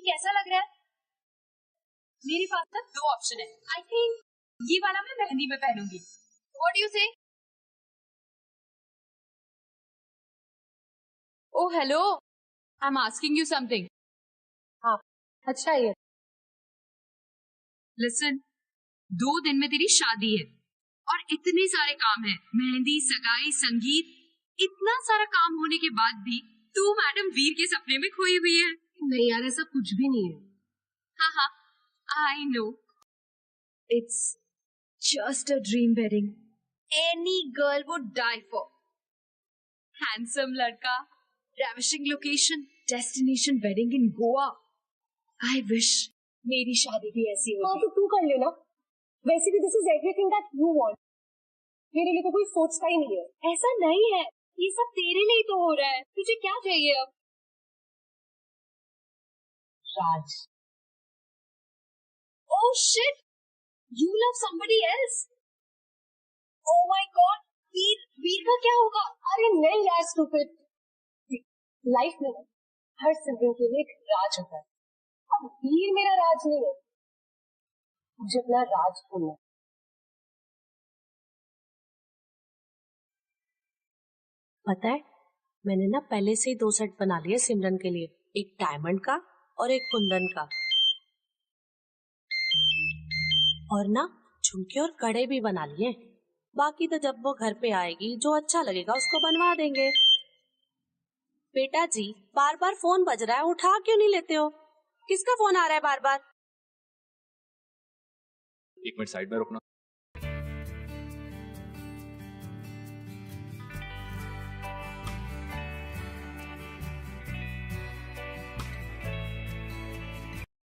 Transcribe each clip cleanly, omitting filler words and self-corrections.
कैसा लग रहा है? मेरे पास ना 2 ऑप्शन है। आई थिंक ये वाला मैं मेहंदी में पहनूंगी। व्हाट डू यू से? Oh hello, I am asking you something. हाँ, अच्छा है। लिसन, 2 दिन में तेरी शादी है और इतने सारे काम है, मेहंदी, सगाई, संगीत, इतना सारा काम होने के बाद भी तू मैडम वीर के सपने में खोई हुई है। नहीं यार, ऐसा कुछ भी नहीं है। हाँ हाँ, I know, it's just a dream wedding any girl would die for. Handsome लड़का, ravishing location, destination wedding in Goa. I wish मेरी शादी भी ऐसी हाँ होती। तो तू कर लेना। वैसे भी this is everything that you want. मेरे लिए तो कोई सोचता ही नहीं है। ऐसा नहीं है, ये सब तेरे लिए तो हो रहा है। तुझे क्या चाहिए अब? राज। Oh shit! You love somebody else? Oh my God! वीर का क्या होगा? अरे नहीं यार स्टूपिड। लाइफ में हर सिमरन के लिए एक राज होता है। अब वीर मेरा राज नहीं है, मुझे अपना राज ढूंढना। पता है, मैंने ना पहले से ही 2 सेट बना लिए सिमरन के लिए, एक डायमंड का और एक कुंदन का, और ना झुमके और कड़े भी बना लिए। बाकी तो जब वो घर पे आएगी जो अच्छा लगेगा उसको बनवा देंगे। बेटा जी, बार बार फोन बज रहा है, उठा क्यों नहीं लेते हो? किसका फोन आ रहा है बार बार? 1 मिनट साइड में रुकना।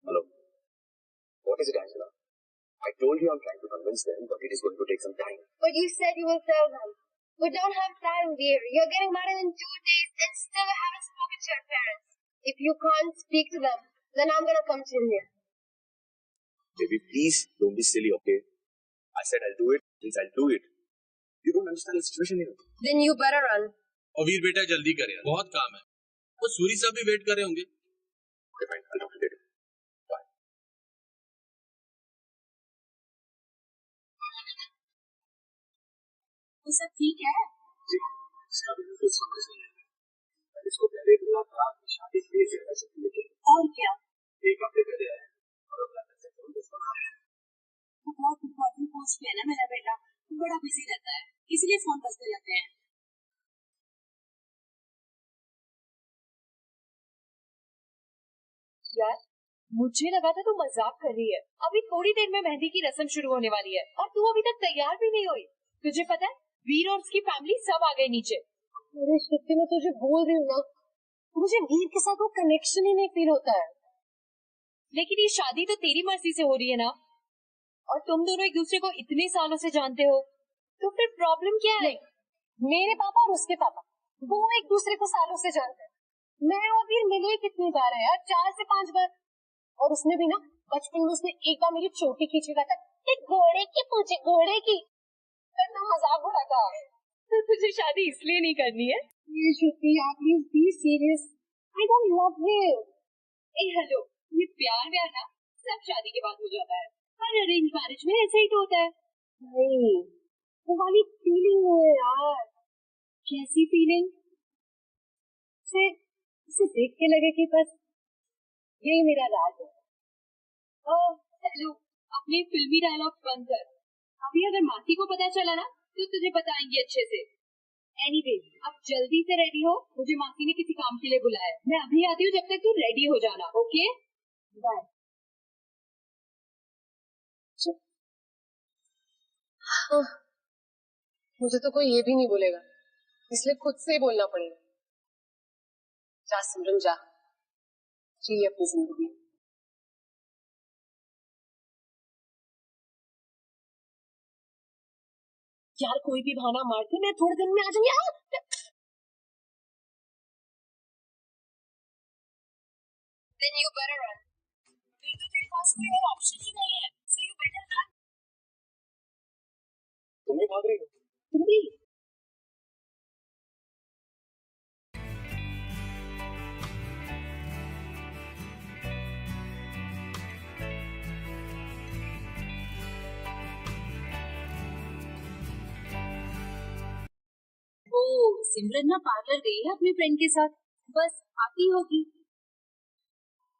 Hello, what is it Angela? I told you I'm trying to convince them, but it is going to take some time. But you said you will tell them. We don't have time, dear. You're getting married in 2 days and still haven't spoken to your parents. If you can't speak to them, then I'm gonna come to India. Baby, please don't be silly, okay? I said I'll do it, means I'll do it. You don't understand the situation here. Then you better run. और वीर बेटा जल्दी कर यार, बहुत काम है। वो सूरी साहब भी वेट कर रहे होंगे। Okay, fine. I'll talk to you later. Bye. वो सब ठीक है? जी, इसका भी बिल्कुल समझ नहीं आया। मैंने इसको पहले बोला था कि शादी के लिए जगह से लेके और क्या? 1 हफ्ते पहले आया और अब लंदन से फोन बना है। वो बहुत इम्पोर्टेंट पोस्ट पे है ना मेरा बेटा, वो बड़ा बिजी रहता है, इसलिए फोन बजते रहते हैं। यार, मुझे लगा था तू मजाक कर रही है। अभी थोड़ी देर में मेहंदी की रस्म शुरू होने वाली है और तू अभी तक तैयार भी नहीं हुई। तुझे पता है, वीर और उसकी फैमिली सब आ गए नीचे। अरे शक्ति, मैं तुझे बोल रही हूँ ना, मुझे वीर के साथ वो कनेक्शन ही नहीं फील होता है। लेकिन ये शादी तो तेरी मर्जी से हो रही है ना, और तुम दोनों एक दूसरे को इतने सालों से जानते हो, तो फिर प्रॉब्लम क्या है? मेरे पापा और उसके पापा वो एक दूसरे को सालों से जानते हैं। मैं और वीर मिले कितनी बार है यार, 4 से 5 बार। और उसने भी ना बचपन में उसने एक बार मेरी चोटी खींची था, एक घोड़े की पूछे घोड़े की, इतना मजाक उड़ा था। तो तुझे शादी इसलिए नहीं करनी है? ये श्रुति, आप please be serious. I don't love him. A hello, ये प्यार व्यार ना सब शादी के बाद हो जाता है। हर अरेंज मैरिज में ऐसा ही तो होता है। नहीं, वो वाली फीलिंग है यार। कैसी फीलिंग? उसे देख के लगे कि बस यही मेरा राज है। हेलो, अपने फिल्मी डायलॉग बंद कर। अभी अगर मासी को पता चला ना तो तुझे बताएंगे अच्छे से। एनीवे, अब जल्दी से रेडी हो, मुझे मासी ने किसी काम के लिए बुलाया है। मैं अभी आती हूँ, जब तक तू रेडी हो जाना। Okay bye. हाँ, मुझे तो कोई ये भी नहीं बोलेगा, इसलिए खुद से ही बोलना पड़ेगा। जा सिमरन जा, जी अपनी जिंदगी। यार कोई भी बहाना मारते, मैं थोड़े दिन में आ जाऊंगी। Then you better run. फिर तो तेरे पास कोई और ऑप्शन ही नहीं है, सो यू बेटर रन। तुम भी भाग रही हो? तुम भी? सिमरन ना पार्लर गई है अपने फ्रेंड के साथ, बस आती होगी।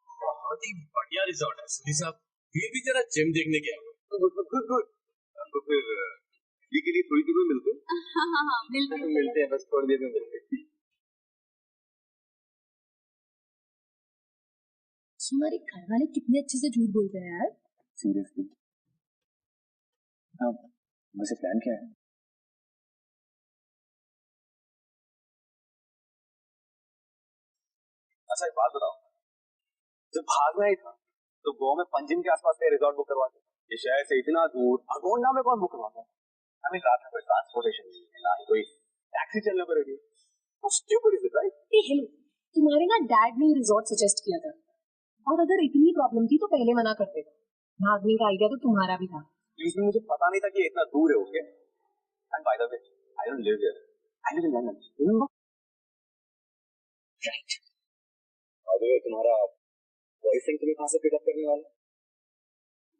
बहुत ही बढ़िया रिजॉर्ट है सुनी साहब, ये भी जरा जिम देखने गया। Good good good good. तो फिर ये के लिए थोड़ी देर में मिलते हैं। हाँ मिलते हैं, बस थोड़ी देर में मिलते हैं। तुम्हारे घर वाले कितने अच्छे से झूठ बोलते हैं यार। सीरियसली। अब वैसे प्लान क्या है? अच्छा एक बात बताओ, जब भागना ही था तो गोवा में पंजिम के आसपास का रिजॉर्ट बुक करवा दे। ये शहर से इतना दूर अगोंडा में कौन बुक करवाता है? हमें रात में कोई ट्रांसपोर्टेशन नहीं है, ना ही कोई टैक्सी चलने पर ready. Stupid is it right? Hello, तुम्हारे ना डैड ने रिजॉर्ट सजेस्ट किया था, और अगर इतनी प्रॉब्लम थी तो पहले मना करते थे। भागने का आइडिया तो तुम्हारा भी था। इसमें मुझे पता नहीं था कि ये इतना दूर है। Okay, and by the way I don't live here, I live in London, remember? Right. By the way तुम्हारा बॉयफ्रेंड तुम्हें कहां से पिकअप करने वाला है?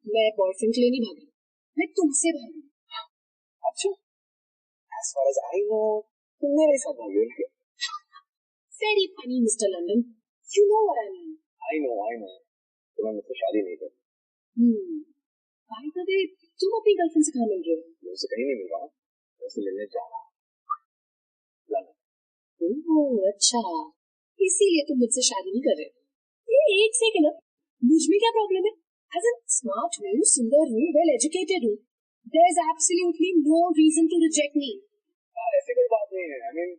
मैं बॉयफ्रेंड के लिए नहीं भागी, मैं तुमसे भागी। अच्छा, as far as I know, तुम मेरे साथ भागी हो। Very funny, Mr. London. You know what I mean. I know. तो मैं मुझसे शादी नहीं करती। By the way, तुम अपनी गर्लफ्रेंड से कहाँ मिल रहे हो? मैं उससे कहीं नहीं मिल रहा हूँ, मैं उससे मिलने जा रहा हूँ लंदन। ओह अच्छा, इसीलिए तुम मुझसे शादी नहीं कर रहे। ये एक सेकंड, मुझ में क्या प्रॉब्लम है? As a smart हूँ, सुंदर हूँ, well educated हूँ, there is absolutely no reason to reject me. यार ऐसी कोई बात नहीं है। I mean,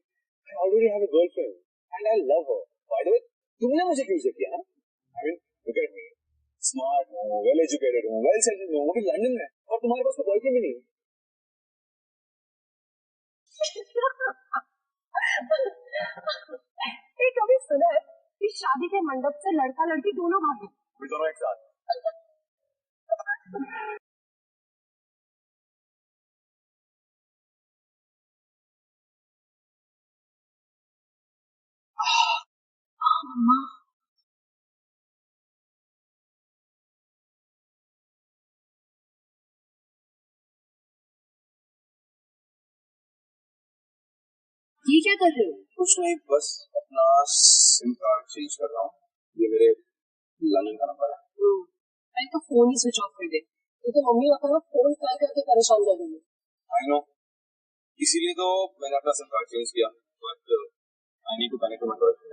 I already have a girlfriend and I love her. By the way, तुमने मुझे क्यों रिजेक्ट किया? I mean, look at me, smart हूँ, well educated हूँ, well settled हूँ, वो भी लंदन में, और तुम्हारे पास तो बॉयफ्रेंड भी नहीं है। कभी सुना है कि शादी के मंडप से लड़का लड़की दोनों भागे? भी दोनों एक साथ। मम्मा, ये क्या कर रहे हो? कुछ नहीं, बस अपना सिम कार्ड चेंज कर रहा हूँ। ये मेरे लंदन का नंबर है। मैं तो फोन ही स्विच ऑफ कर दे, तो मम्मी पापा ना फोन कर करके परेशान कर देंगे। आई नो, इसीलिए तो मैंने अपना सिम कार्ड चेंज किया, but I need to connect to my girlfriend,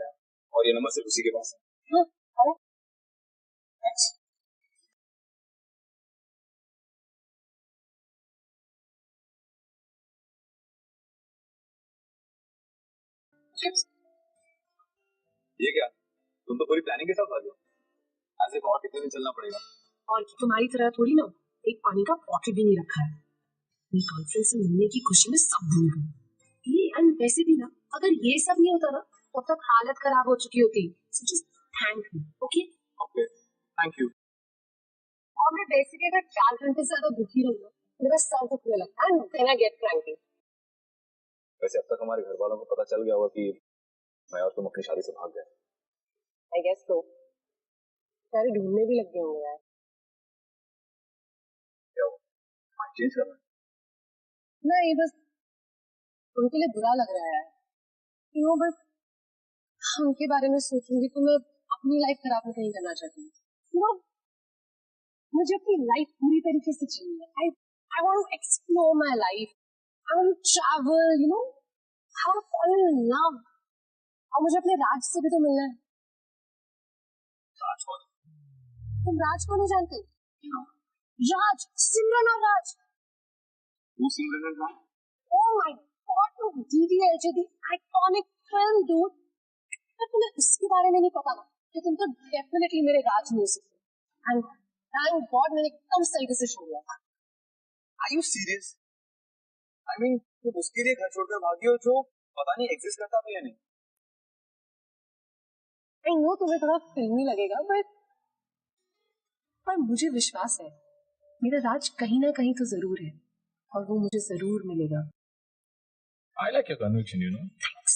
और ये नंबर सिर्फ उसी के पास है। हाँ, अरे थैंक्स। ये क्या, तुम तो पूरी प्लानिंग के साथ भागे हो। ऐसे और कितने दिन चलना पड़ेगा? और तुम्हारी तरह थोड़ी ना एक पानी का पॉकेट भी नहीं रखा है। मेरी गर्लफ्रेंड से मिलने की खुशी में सब भूल गई। ये एंड वैसे भी ना, अगर ये सब नहीं होता ना, तब तक हालत खराब हो चुकी होती। So just thank you. Okay okay, thank you. और मैं बेसिकली अगर 4 घंटे से ज्यादा दुखी रहूँ ना, मेरा सर दुखने लगता है, देन आई गेट क्रैंकी। वैसे अब तक हमारे घर वालों को पता चल गया होगा कि मैं और तुम अपनी शादी से भाग गए। आई गेस तो सारे ढूंढने भी लग गए होंगे यार। क्या हो, चेंज करना? नहीं, बस उनके लिए बुरा लग रहा है क्यों, बस उनके बारे में सोचूंगी तो मैं अपनी लाइफ खराब नहीं करना चाहती हूँ। मुझे अपनी लाइफ पूरी तरीके से जीनी है। I want to explore my life. I want to travel, you know, I want to fall in love. और मुझे अपने राज से भी तो मिलना है। राज कौन? तुम राज को नहीं जानते? राज, सिमरन और राज। वो सिमरन और राज? Oh my God, तो DDLJ, the iconic film, dude. पर तुम्हें उसके बारे में नहीं पता ना, कि तुम तो डेफिनेटली मेरे राज नहीं हो सकते। And thank God मैंने एकदम सही डिसीजन लिया। Are you serious? I mean, तुम उसके लिए घर छोड़कर भागी हो जो पता नहीं एग्जिस्ट करता भी या नहीं। I know तुम्हें थोड़ा फिल्मी लगेगा, पर मुझे विश्वास है मेरा राज कहीं ना कहीं तो जरूर है, और वो मुझे जरूर मिलेगा। I like your conviction, you know. Thanks.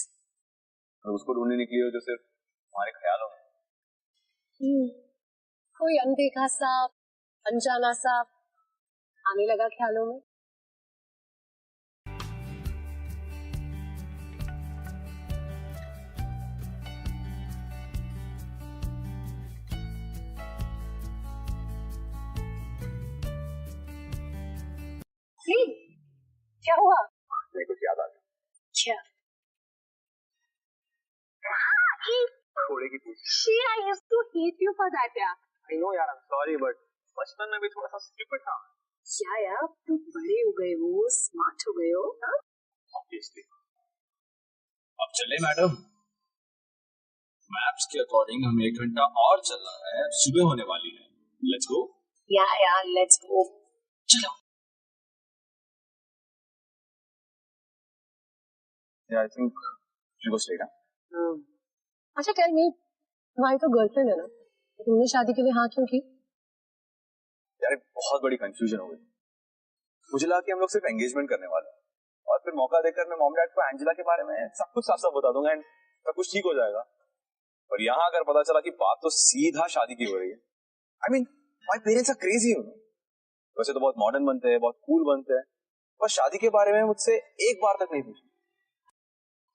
और उसको ढूंढने निकली हो जो सिर्फ हमारे ख्यालों में। कोई अनदेखा सा, अनजाना सा आने लगा ख्यालों में। पड़ेगी पूछ। She, I used to hate you for that, यार. I know यार, I'm sorry, but बचपन में भी थोड़ा सा stupid था। क्या यार, तुम बड़े हो गए हो, स्मार्ट हो गए हो, हाँ? Obviously। अब चले मैडम। मैप्स के अकॉर्डिंग हम 1 घंटा और चलना है, सुबह होने वाली है। Let's go। यार, let's go. चलो। Yeah, I think she was late, huh? अच्छा टेल मी, तुम्हारी तो गर्लफ्रेंड है ना, तुमने शादी के लिए हाँ क्यों की? यार एक बहुत बड़ी कंफ्यूजन हो गई। मुझे लगा कि हम लोग सिर्फ एंगेजमेंट करने वाले हैं और फिर मौका देकर मैं मॉम डैड को एंजेला के बारे में सब कुछ साफ साफ बता दूंगा एंड सब कुछ ठीक हो जाएगा। और यहाँ अगर पता चला कि बात तो सीधा शादी की हो रही है। I mean my parents are crazy. वैसे तो बहुत मॉडर्न बनते हैं, बहुत कूल बनते हैं, पर शादी के बारे में मुझसे एक बार तक नहीं पूछा।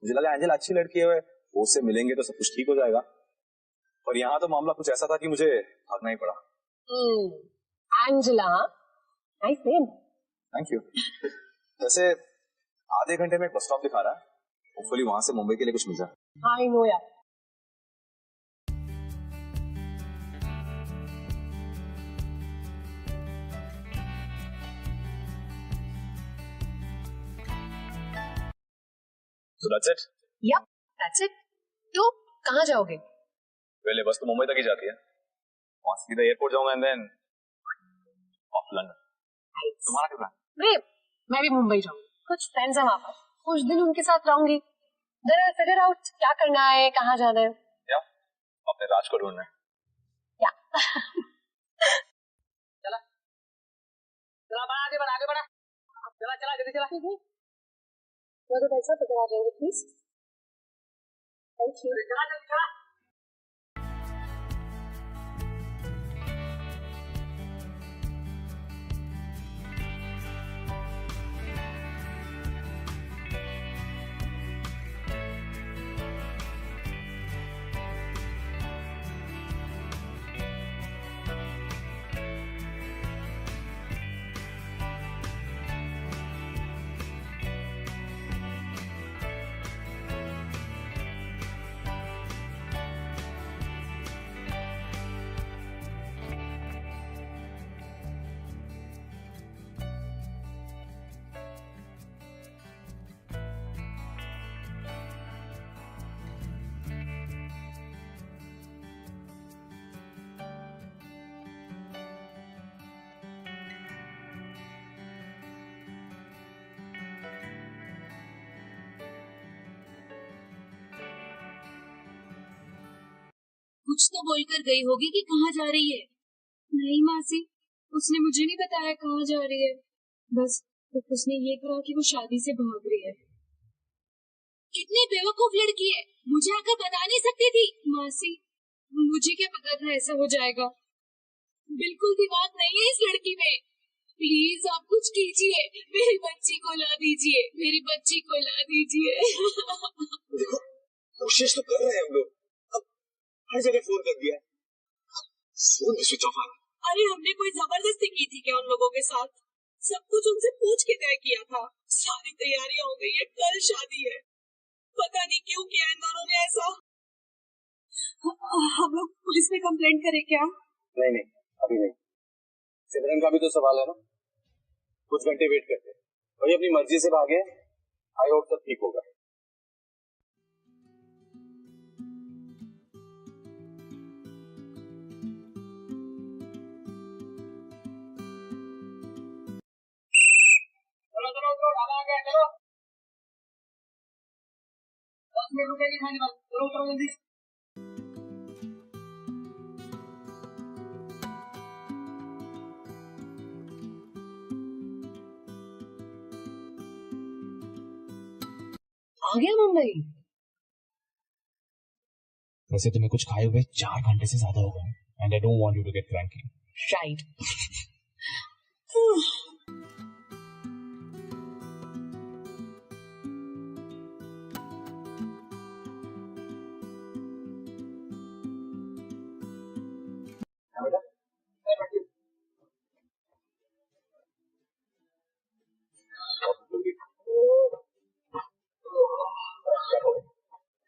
मुझे लगा एंजेला अच्छी लड़की है, वो उससे मिलेंगे तो सब कुछ ठीक हो जाएगा। पर यहाँ तो मामला कुछ ऐसा था कि मुझे भागना ही पड़ा। Angela, nice name. Thank you. वैसे आधे घंटे में एक बस स्टॉप दिखा रहा है, होपफुली वहां से मुंबई के लिए कुछ मिल जाए। आई नो यार। So that's it? Yep, that's it. तो कहाँ जाओगे? पहले बस तो मुंबई तक ही जाती है, वहां सीधा एयरपोर्ट जाऊंगा एंड देन ऑफ लंदन। तुम्हारा क्या प्लान? मैं भी मुंबई जाऊंगी, कुछ फ्रेंड्स हैं वहाँ पर, कुछ दिन उनके साथ रहूंगी। Then I'll figure out क्या करना है, कहाँ जाना है। क्या? अपने राज को ढूंढना है। क्या? चला आगे बढ़ा चला जल्दी चला। मेरे पैसा तो करा देंगे प्लीज। Thank you. चला जल्दी चला। कुछ तो बोलकर गई होगी कि कहाँ जा रही है। नहीं मासी, उसने मुझे नहीं बताया कहाँ जा रही है। बस उसने ये कहा कि वो शादी से भाग रही है। कितनी बेवकूफ लड़की है, मुझे आकर बता नहीं सकती थी। मासी, मुझे क्या पता था ऐसा हो जाएगा। बिल्कुल दिमाग नहीं है इस लड़की में। प्लीज आप कुछ कीजिए, मेरी बच्ची को ला दीजिए, मेरी बच्ची को ला दीजिए। देखो कोशिश तो कर रहे हैं हम लोग, हर जगह फोन कर दिया, फोन भी स्विच ऑफ आ रहा। अरे हमने कोई जबरदस्ती की थी क्या उन लोगों के साथ? सब कुछ उनसे पूछ के तय किया था। सारी तैयारियां हो गई है, कल शादी है। पता नहीं क्यों किया इन दोनों ने ऐसा। हम लोग पुलिस में कंप्लेंट करें क्या? नहीं अभी नहीं। सिमरन का भी तो सवाल है ना, कुछ घंटे वेट करते। वही अपनी मर्जी से भागे, आई होप सब ठीक होगा। चलो ढाबा आ गया, चलो 10 मिनट रुकेगी खाने में। चलो उतरो जल्दी। आ गया मुंबई। वैसे तुम्हें कुछ खाए हुए 4 घंटे से ज्यादा हो गए and I don't want you to get cranky. Right.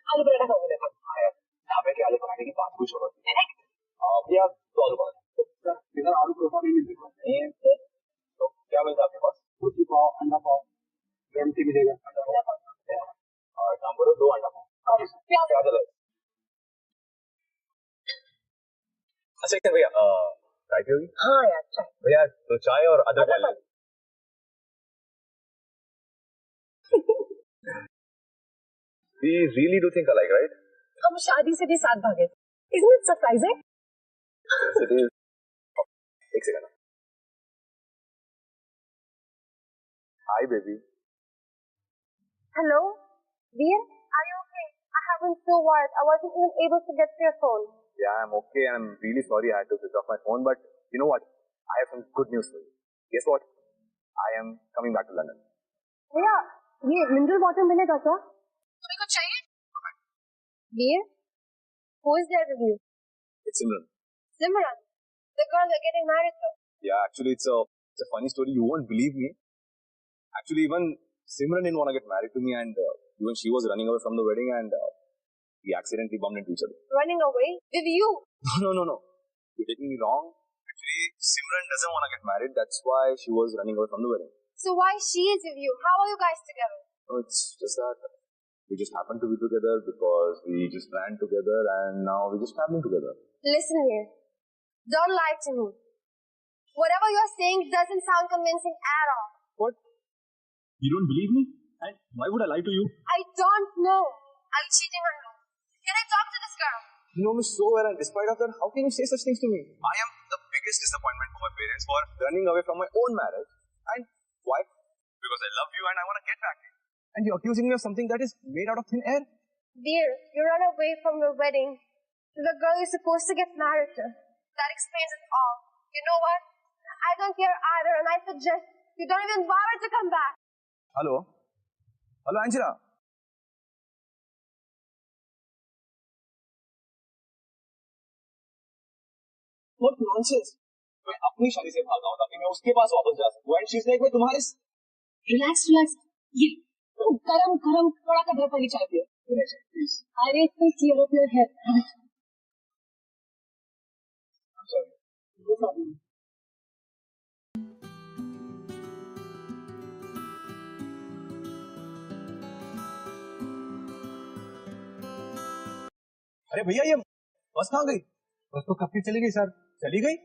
Aloo paratha खाओगे? ढाबे के आलू पराठे कुछ होगा भैया तो आलू पराठा सर इधर आलू पराठा नहीं मिलते तो क्या मिलता है आपके पास कुछ पाव अंडा पाव एमटी मिलेगा और काम करो 2 अंडा पाव क्या चलो अच्छा भैया चाय पियोगी हाँ यार चाय भैया तो चाय और अदरक डाल We really do think alike, right? हम शादी से भी साथ भागे Isn't it surprising? Yes, it is. एक second Hi baby. Hello? Dear, are you okay? I have been so worried. I wasn't even able to get to your phone. Yeah, I'm okay and I'm really sorry I had to switch off my phone, but you know what? I have some good news for you. Guess what? I am coming back to London. भैया, ये mineral water मिलेगा क्या? तुम्हें कुछ चाहिए? Dear, who is there with you? It's Simran. Simran, the girl we're getting married to. Yeah, actually it's a funny story. You won't believe me. Actually, even Simran didn't want to get married to me, and even she was running away from the wedding, and we accidentally bumped into each other. Running away with you. No. You're taking me wrong. Actually, Simran doesn't want to get married. That's why she was running away from the wedding. So why she is with you? How are you guys together? No, it's just that we just happened to be together because we just planned together, and now we're just traveling together. Listen here. Don't lie to me. Whatever you're saying doesn't sound convincing at all. What? You don't believe me? And why would I lie to you? I don't know. Are you cheating on me? Can I talk to this girl? You know me so well, and despite of that, how can you say such things to me? I am the biggest disappointment for my parents for running away from my own marriage. And why? Because I love you and I want to get back to you. And you're accusing me of something that is made out of thin air? Dear, you run away from your wedding to the girl you're supposed to get married to. That explains it all. You know what? I don't care either, and I suggest you don't even bother to come back. Hello? Hello, Angela? What nonsense? मैं अपनी शादी से भागा हूँ ताकि मैं उसके पास वापस जा सकूँ एंड शी इज लाइक मैं तुम्हारे रिलैक्स ये गरम थोड़ा कदर पानी चाय पियो प्लीज अरे तो clear up your head no problem अरे भैया ये बस कहाँ गई बस तो कब की चली गई सर चली गई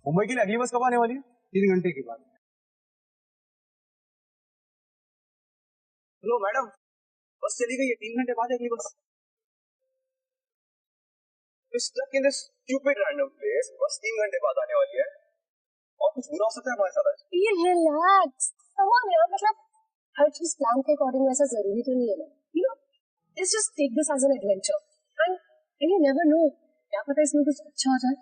मुंबई के लिए अगली बस कब आने वाली है 3 घंटे के बाद हेलो मैडम बस चली गई है 3 घंटे बाद अगली बस stuck in this stupid random place बस 3 घंटे बाद आने वाली है और कुछ बुरा हो सकता है हमारे साथ आज ये रिलैक्स कम ऑन यार मतलब हर चीज प्लान के अकॉर्डिंग वैसा जरूरी तो नहीं है ना you know let's just take this as an adventure and you never know क्या पता इसमें कुछ अच्छा हो जाए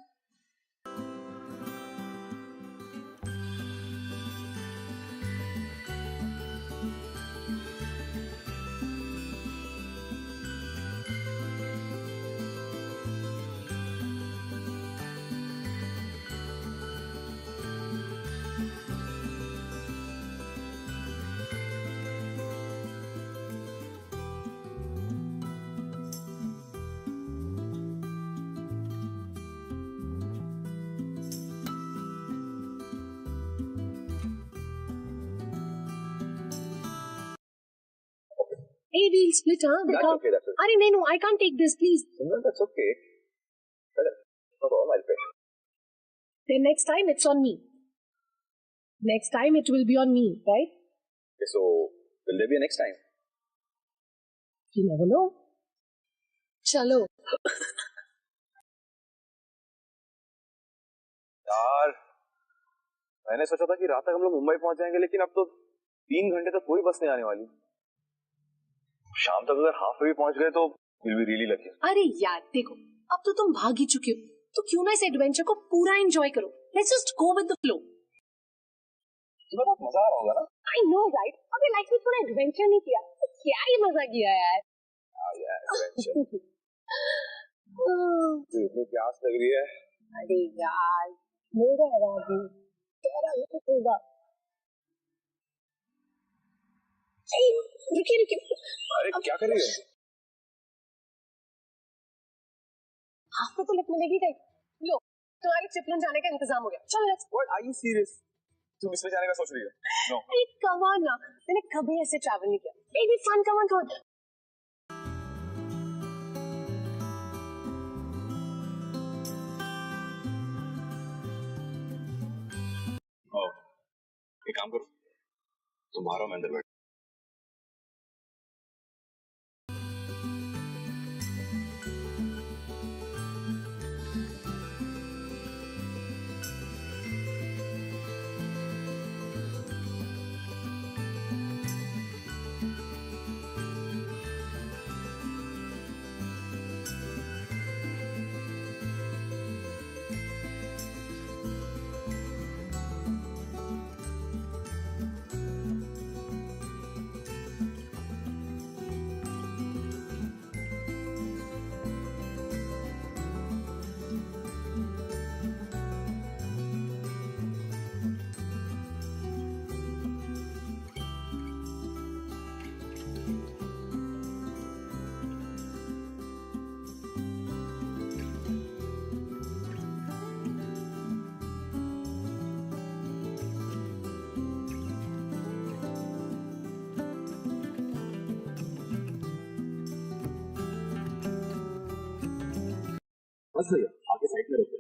Hey, we'll split, huh? That's okay, that's okay. Arey, no, I can't take this, please. No, that's okay. No problem, I'll pay. Then next time, it's on me. Next time, it will be on me, right? Okay, so, will there be a next time? You never know. Chalo. यार मैंने सोचा था कि रात तक हम लोग मुंबई पहुंच जाएंगे लेकिन अब तो 3 घंटे तक कोई बस नहीं आने वाली शाम तक अगर हाफ भी पहुंच गए तो विल बी रियली लकी अरे यार देखो अब तो तुम भाग ही चुके हो तो क्यों ना इस एडवेंचर को पूरा एंजॉय करो let's just go with the flow तुम्हें बहुत मजा आ रहा होगा ना आई नो राइट अभी लाइफ में थोड़ा एडवेंचर नहीं किया तो क्या ही मजा किया यार एडवेंचर तो इतनी प्यास लग रही है अरे यार मेरा राजी तेरा भी तो होगा रुकिए अरे क्या कर रही हो आपको तो लिफ्ट मिलेगी कहीं। लो तुम्हारे चिपलून जाने का इंतजाम हो गया, चलो let's. What are you serious? तुम इसमें जाने का सोच रही हो? No. अरे कम ऑन ना, मैंने कभी ऐसे ट्रैवल नहीं किया। एक भी फन, कम ऑन। एक काम करो, तुम्हारा मैं अंदर बैठ। बस भैया आगे साइड में रुको।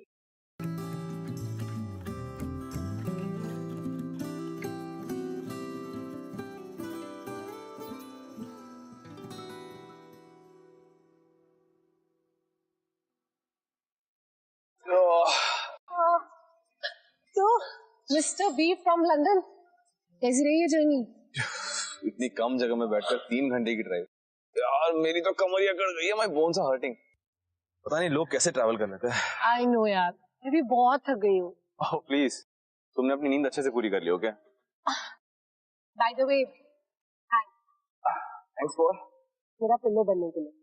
तो मिस्टर बी फ्रॉम लंदन, कैसी रही है जर्नी? इतनी कम जगह में बैठकर 3 घंटे की ड्राइव, यार मेरी तो कमर ही अकड़ गई है, माय बोन्स आर हर्टिंग। पता नहीं लोग कैसे ट्रैवल कर लेते हैं। आई नो यार, मैं भी बहुत थक गई हूँ। ओह प्लीज, तुमने अपनी नींद अच्छे से पूरी कर ली हो क्या? By the way, hi. Thanks for मेरा पिल्लो बनने के लिए।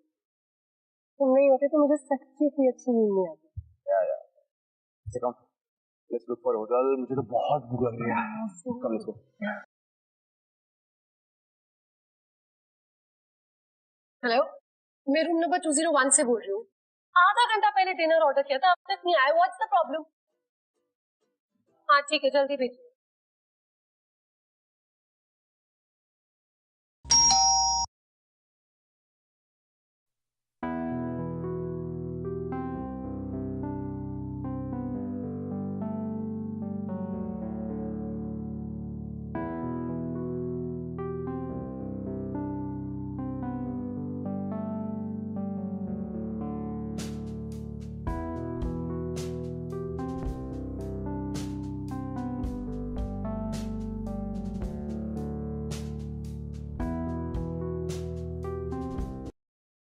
तुम नहीं होते तो मुझे सच्ची सी अच्छी नींद नहीं आती। या कम, लेट्स लुक फॉर होटल। मुझे तो बहुत भूख लग रही है। Come let's go. हेलो, मैं रूम नंबर 201 से बोल रही हूँ। आधा घंटा पहले डिनर ऑर्डर किया था, अब तक नहीं आया। What's the problem? हाँ ठीक है, जल्दी भेजिए।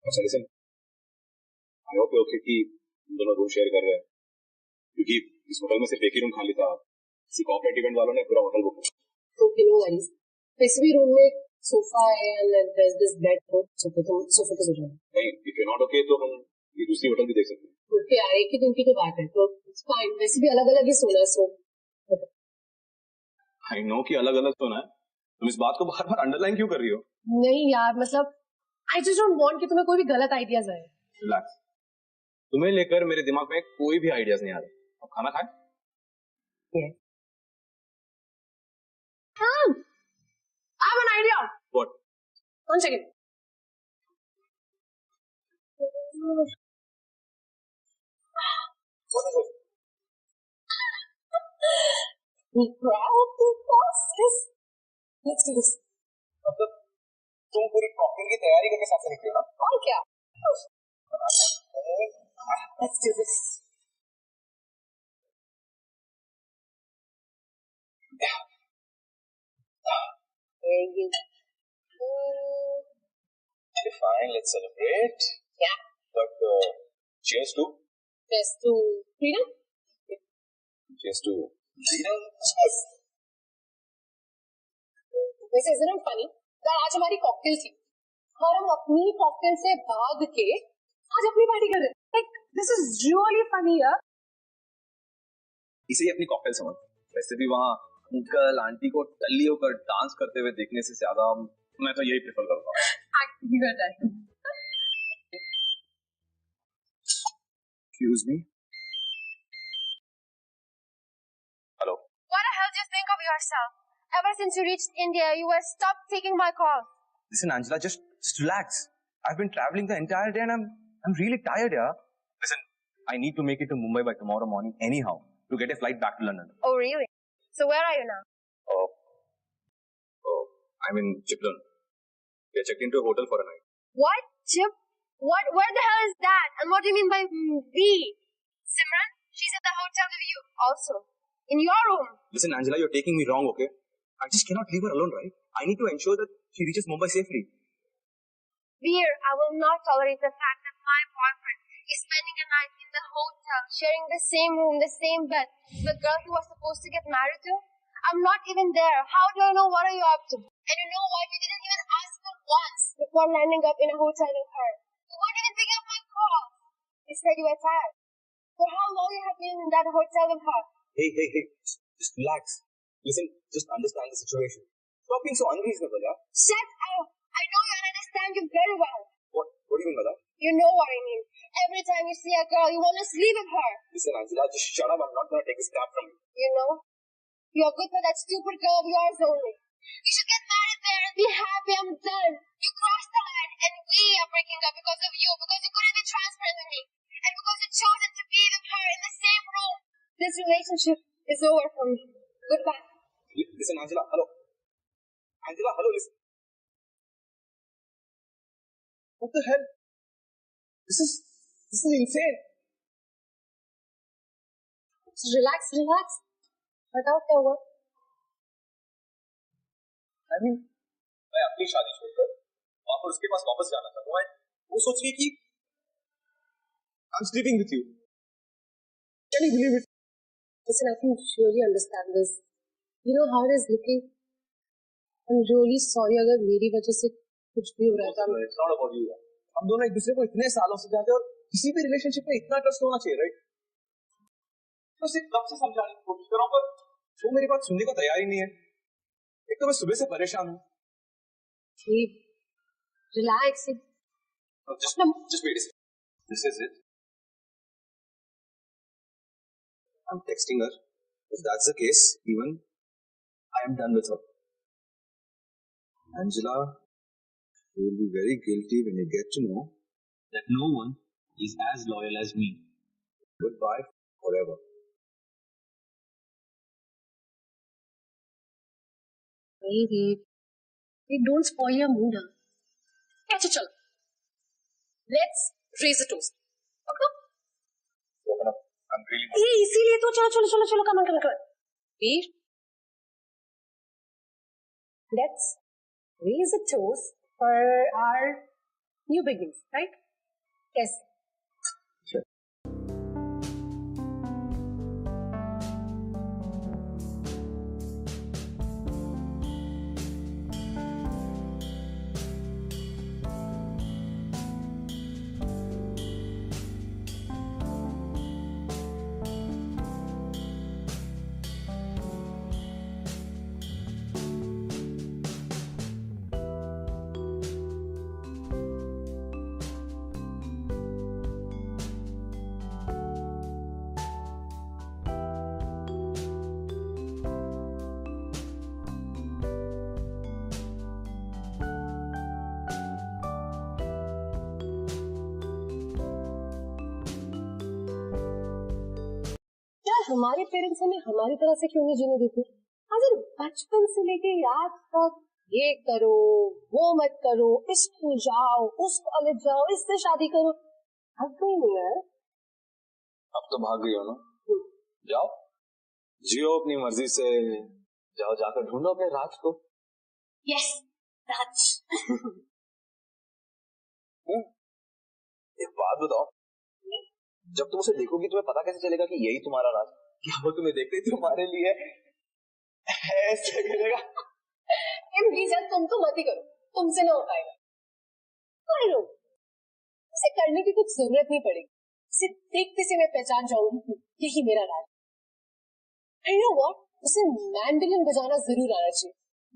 अच्छा listen, I hope you okay कि हम दोनों रूम शेयर कर रहे हैं, क्योंकि इस होटल में सिर्फ एक ही रूम खाली था। किसी कॉर्पोरेट इवेंट वालों ने पूरा होटल बुक किया। Okay, no worries. वैसे भी रूम में एक सोफा है and there is this bed for sofa, तो सोफा पे सो जाओ। नहीं, इफ यू नॉट ओके तो हम ये दूसरी होटल भी देख सकते हैं। ओके यार, एक ही दिन की तो बात है, तो इट्स फाइन। वैसे भी अलग अलग ही सोना है, सो आई नो कि अलग अलग सोना है, तुम इस बात को बार बार अंडरलाइन क्यों कर रही हो? नहीं यार, मतलब आई जस्ट डोंट वांट कि तुम्हें कोई भी गलत आइडियाज आए। रिलैक्स, तुम्हें लेकर मेरे दिमाग में कोई भी आइडियाज नहीं आ रहे। अब खाना खाएं? Yes. I have an idea. What? 1 second. What is it? We grab the process. Let's do this. मतलब तुम पूरी कॉकटेल की तैयारी करके साथ से निकले ना? और क्या? Let's do this. There you go. Okay, fine, let's celebrate. Yeah. But cheers to? Cheers to freedom. Cheers to freedom. Cheers. वैसे isn't it funny? आज हमारी कॉकटेल थी और हम अपनी कॉकटेल से भाग के आज अपनी पार्टी कर रहे हैं। Like, this is really funny यार। इसे ही अपनी कॉकटेल समझ। वैसे भी वहाँ अंकल आंटी को टल्ली होकर डांस करते हुए देखने से ज्यादा मैं तो यही प्रेफर करता हूँ। Excuse me. Hello. What the hell do you think of yourself? Ever since you reached India, you have stopped taking my calls. Listen, Angela, just relax. I've been traveling the entire day and I'm really tired, yeah. Listen, I need to make it to Mumbai by tomorrow morning anyhow to get a flight back to London. Oh, really? So where are you now? I'm in Chiplan. We are checked into a hotel for a night. What? Chip? What? Where the hell is that? And what do you mean by we? Simran? She's at the hotel with you also. In your room. Listen, Angela, you're taking me wrong, okay? I just cannot leave her alone, right? I need to ensure that she reaches Mumbai safely. Veer, I will not tolerate the fact that my boyfriend is spending a night in the hotel, sharing the same room, the same bed, the girl who was supposed to get married to. I'm not even there. How do I know what are you up to? And you know what? You didn't even ask her once before landing up in a hotel with her. You weren't even picking up my call. You said you were tired. For how long you have been in that hotel with her? Hey. Just relax. Listen, just understand the situation. Stop being so unreasonable, yeah? Shut up! I know you and understand you very well. What do you mean by that? You know what I mean. Every time you see a girl, you want to sleep with her. Listen, Angela, just shut up. I'm not going to take a scab from you. You know? You're good for that stupid girl of yours only. You should get married there and be happy. I'm done. You crossed the line and we are breaking up because of you, because you couldn't be transparent with me, and because you chosen to be with her in the same room. This relationship is over for me. Goodbye. Listen, Angela, hello. Angela, hello, listen. What the hell? This is insane. Relax. बताओ क्या हुआ? मैं अपनी शादी छोड़कर वहां पर उसके पास वापस जाना था, तो मैं वो सोच रही कि I'm sleeping with you. Can you believe it? Listen, I can really understand this. You know how it is looking. I'm really sorry अगर मेरी वजह से कुछ भी हो रहा था. It's not about you. हम दोनों एक दूसरे को इतने सालों से जानते हैं और किसी भी रिलेशनशिप में इतना ट्रस्ट होना चाहिए, राइट? तो सिर्फ कब से समझाने की कोशिश कर रहा हूं, पर वो मेरी बात सुनने को तैयार ही नहीं है. एक तो मैं सुबह से परेशान हूँ. Relax. Just wait a second. This is it. I'm texting her. If that's the case, even I am done with her. Angela, you will be very guilty when you get to know That no one is as loyal as me. goodbye forever. Hey, don't spoil your mood. अच्छा चलो. Let's raise a toast. Okay? Open up. I'm really. ये इसीलिए तो चलो come on. Veer, let's raise a toast for our new beginnings, right? Yes. Sure. हमारे parents हमें हमारी तरह से क्यों नहीं जीने देते? अगर बचपन से लेके आज तक ये करो, वो मत करो, इस स्कूल जाओ, उस कॉलेज जाओ, इससे शादी करो, अब कोई नहीं है. अब तो भाग गई हो ना? जाओ, जियो अपनी मर्जी से. जाओ, जाकर ढूंढो अपने राज को. यस, राज. एक बात बताओ, जब तुम उसे देखोगी तुम्हें पता कैसे चलेगा कि यही तुम्हारा राज? क्या वो तुम्हें देखते ही तुम्हारे लिए ऐसे करेगा? रीजन तुम तो मत ही करो, तुमसे ना हो पाएगा. आई नो, उसे करने की कुछ जरूरत नहीं पड़ेगी. उसे देखते से मैं पहचान जाऊंगी यही मेरा राज. आई नो व्हाट, उसे मैंडोलिन बजाना जरूर आना चाहिए.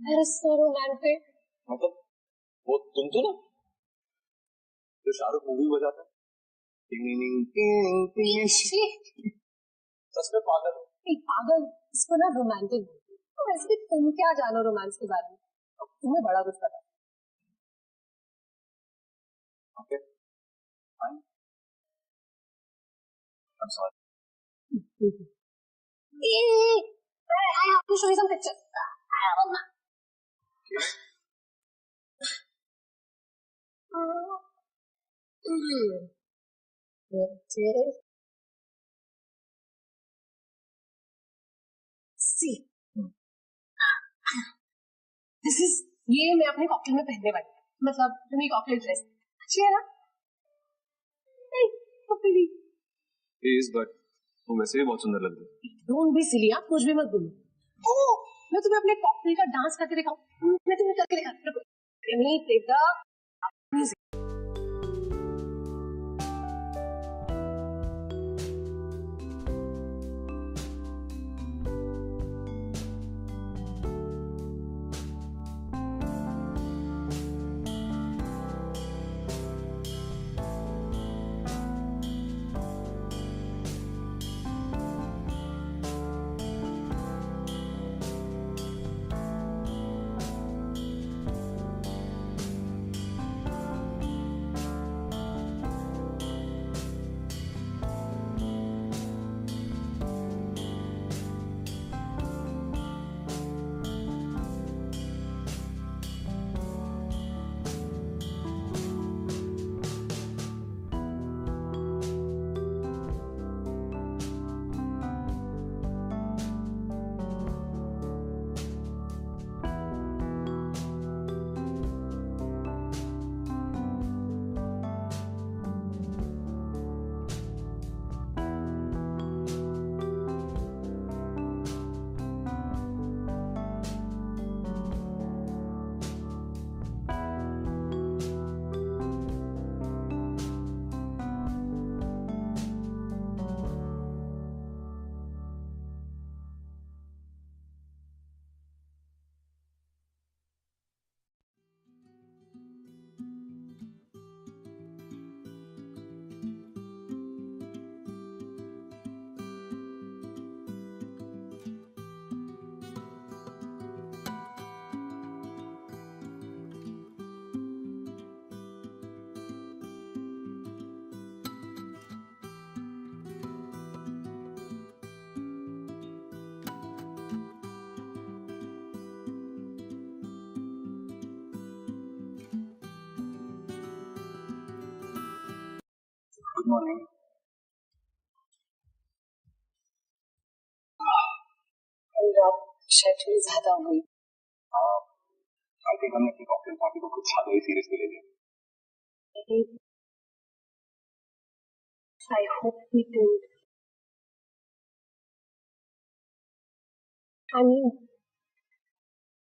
मेरा सो रोमांटिक. मतलब वो तुम तो ना जो शाहरुख मूवी बजाता है, सच में पागल हो? पागल, इसको ना रोमांटिक बोलते हैं। तो वैसे भी तुम क्या जानो रोमांस के बारे में, तुम्हें बड़ा कुछ पता है। Okay, fine. I'm sorry. I have to show you some pictures. See, this is ये मैं अपने कॉकटेल में पहनने वाली हूँ, मतलब मेरी कॉकटेल ड्रेस अच्छी है ना? नहीं, तो pretty. Please, but वो वैसे भी बहुत सुंदर लग रही है। Don't be silly, आप कुछ भी मत बोलो। ओह, मैं तुम्हें अपने कॉकटेल का डांस करके दिखाऊं? मैं तुम्हें करके दिखाती हूँ। नहीं, प्रीता, music. Good morning. रात शायद थोड़ी ज्यादा हो गई। I think हमने अपनी कॉकटेल पार्टी को कुछ ज्यादा ही सीरियसली ले लिया। I hope we did. I mean,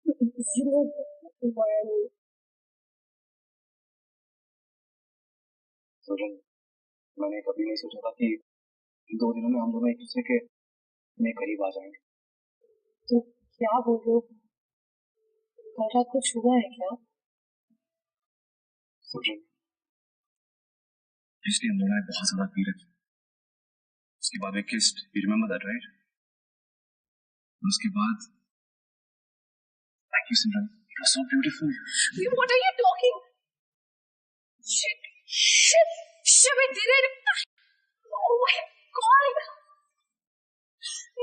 you know what I mean. सुजन, मैंने कभी नहीं सोचा था कि 2 दिनों में हम दोनों एक दूसरे के इतने करीब आ जाएंगे। तुम क्या बोल रहे हो? कल रात कुछ हुआ है क्या? सुजन, पिछले हम दोनों ने बहुत ज्यादा पी रखी, उसके बाद एक KIST, you remember that, right? उसके बाद thank you Simran, it was so beautiful. What are you talking? Shit, we did it! Oh my God!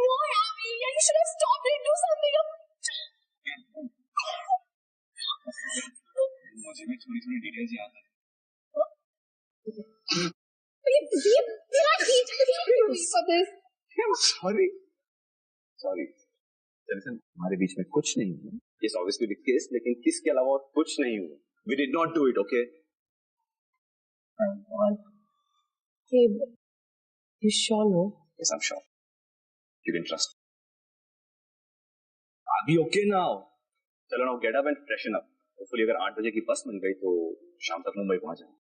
No, Abby, you should have stopped it. Do something. मुझे भी थोड़ी details याद है। Sorry. दरअसल हमारे बीच में कुछ नहीं हुआ। Yes, obviously the kiss, लेकिन किस के अलावा और कुछ नहीं हुआ। We did not do it, okay? Hey, you sure no? Yes, I'm sure. You can trust. Are we okay now? चलो now get up and freshen up. Hopefully अगर 8 बजे की बस मिल गई तो शाम तक मुंबई पहुंच जाएंगे।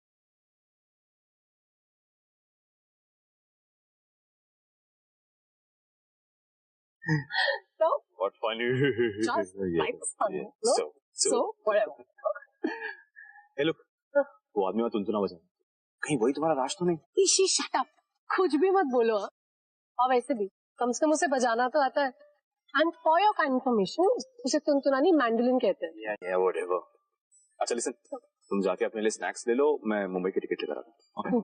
So? What funny. Just like funny. Yeah. So, whatever. Hey, look. वो आदमी में तुनतुना बजा। कहीं वही तुम्हारा राज तो नहीं? ईशी शट अप, कुछ भी मत बोलो। हाँ? और वैसे भी कम से कम उसे बजाना तो आता है। एंड फॉर योर कंफर्मेशन, उसे तुनतुनानी मैंडोलिन कहते हैं। या व्हाटएवर। अच्छा लिसन, तुम जाके अपने लिए स्नैक्स ले लो, मैं मुंबई की टिकट लेकर आता हूं।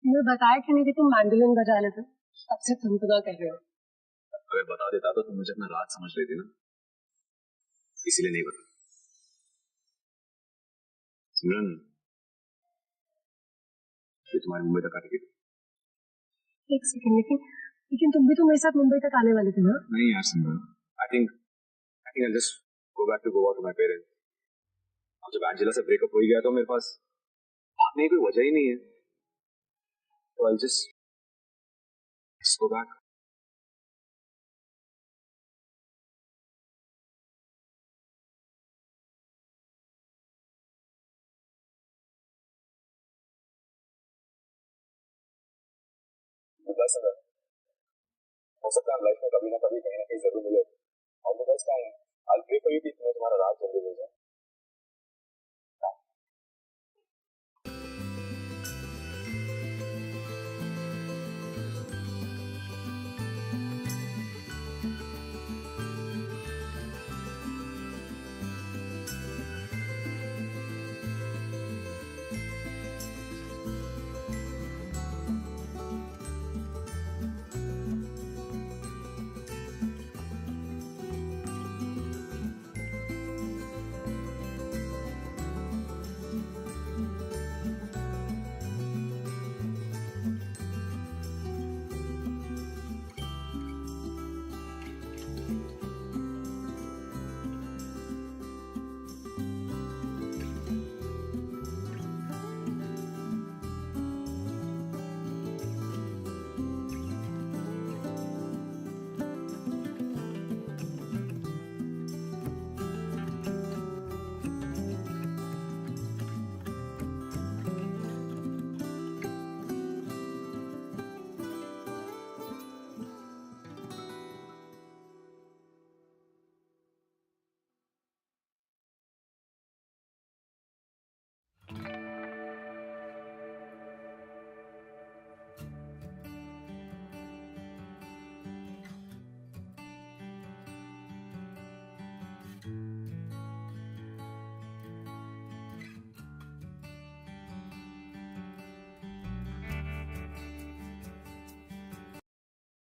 मैं बताया कि नहीं कि तुम मैंडोलिन बजा लेते, अब से तुनतुना कह रहे हो। अगर बता देता तो तुम मुझे अपना राज समझ लेती ना, इसीलिए नहीं बता। सिमरन, ये तुम्हारी मुंबई तक आ टिकट। एक सेकंड, लेकिन तुम भी तो मेरे साथ मुंबई तक आने वाले थे ना? नहीं यार Simran, I think I'll just go back to Goa to my parents. अब जब एंजेला से ब्रेकअप हो गया तो मेरे पास भागने की कोई वजह ही नहीं है, तो I'll just go back. हो सकता है लाइफ में कभी ना कभी कहीं ना कहीं जरूर मिले। All the best time. I'll pray for you कि तुम्हें तुम्हारा राज जल्दी मिल जाए।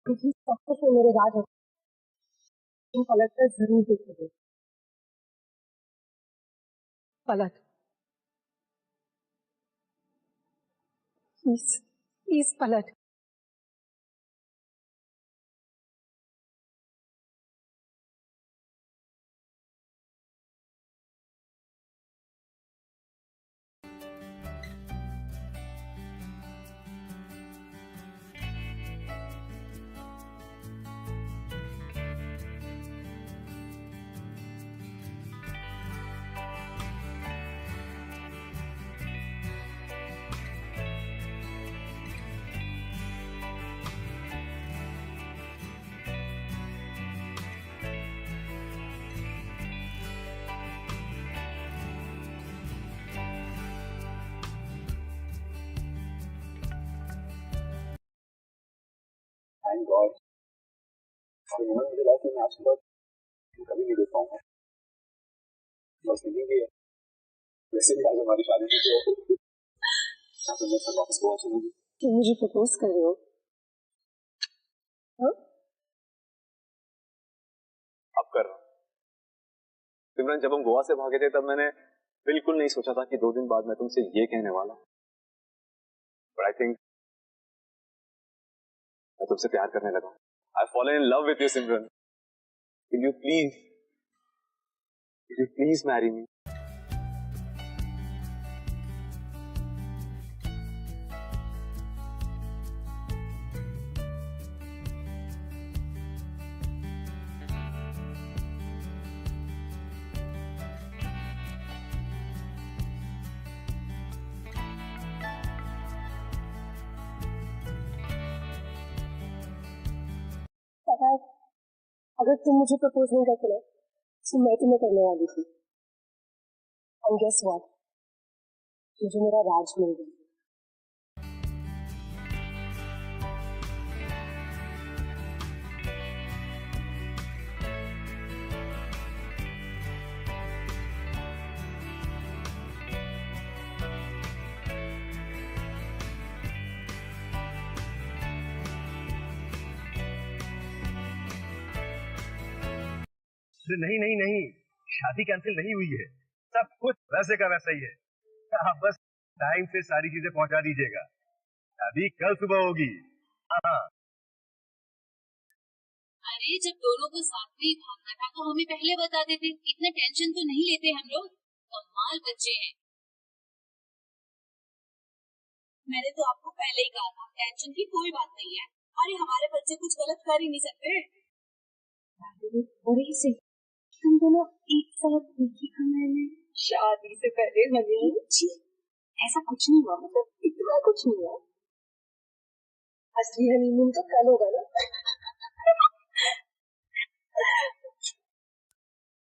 क्योंकि सब कुछ में मेरे राज होते, तुम पलट कर जरूर देखोगे। पलट, प्लीज प्लीज पलट। Thank God. और मोमेंट मुझे लाइफ में आज के बाद कभी नहीं देख पाऊंगा। बस थिंकिंग भी है, वैसे भी आज हमारी शादी की तो मैं सब वापस गोवा चलूंगी। तुम मुझे प्रपोज कर रहे हो? हाँ? अब कर रहा हूँ। सिमरन, जब हम गोवा से भागे थे तब मैंने बिल्कुल नहीं सोचा था कि 2 दिन बाद मैं तुमसे ये कहने वाला हूँ। बट आई थिंक मैं तुमसे प्यार करने लगा हूँ। आई fallen in love with you Simran. Will you please marry me? पता है, अगर तुम मुझे प्रपोज नहीं करते ना तो मैं तुम्हें करने वाली थी। एंड गेस व्हाट, मुझे मेरा राज मिल गया। नहीं नहीं नहीं, शादी कैंसिल नहीं हुई है, सब कुछ वैसे का वैसा ही है। आप बस टाइम से सारी चीजें पहुंचा दीजिएगा। शादी कल सुबह होगी। हाँ। अरे जब दोनों को साथ में ही भागना था तो हमें पहले बता देते, इतना टेंशन तो नहीं लेते हम लोग। कमाल बच्चे हैं। मैंने तो आपको पहले ही कहा था, टेंशन की कोई बात नहीं है। अरे हमारे बच्चे कुछ गलत कर ही नहीं सकते। बड़े से तुम दोनों एक साथ देखी कमरे में शादी से पहले हनीमून? जी ऐसा कुछ नहीं हुआ, मतलब इतना कुछ नहीं हुआ। असली हनीमून तो कल होगा ना।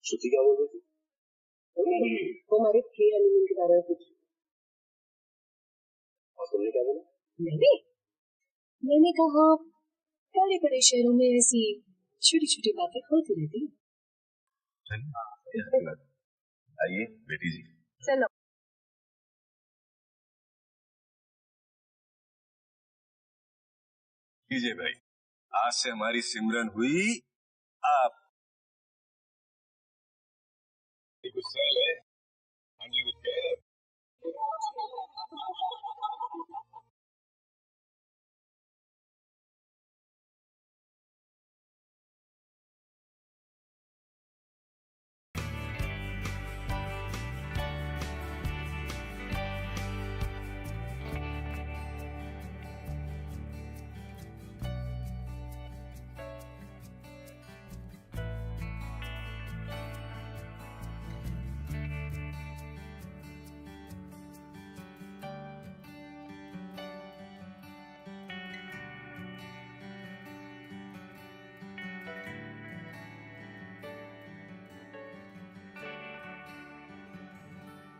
श्रुति क्या बोल रही थी? वो हमारे प्री हनीमून के बारे में पूछ। और तुमने क्या बोला? मैंने कहा बड़े बड़े शहरों में ऐसी छोटी छोटी बातें होती रहती हैं। आइए बेटी जी। चलो लीजिए भाई, आज से हमारी सिमरन हुई आप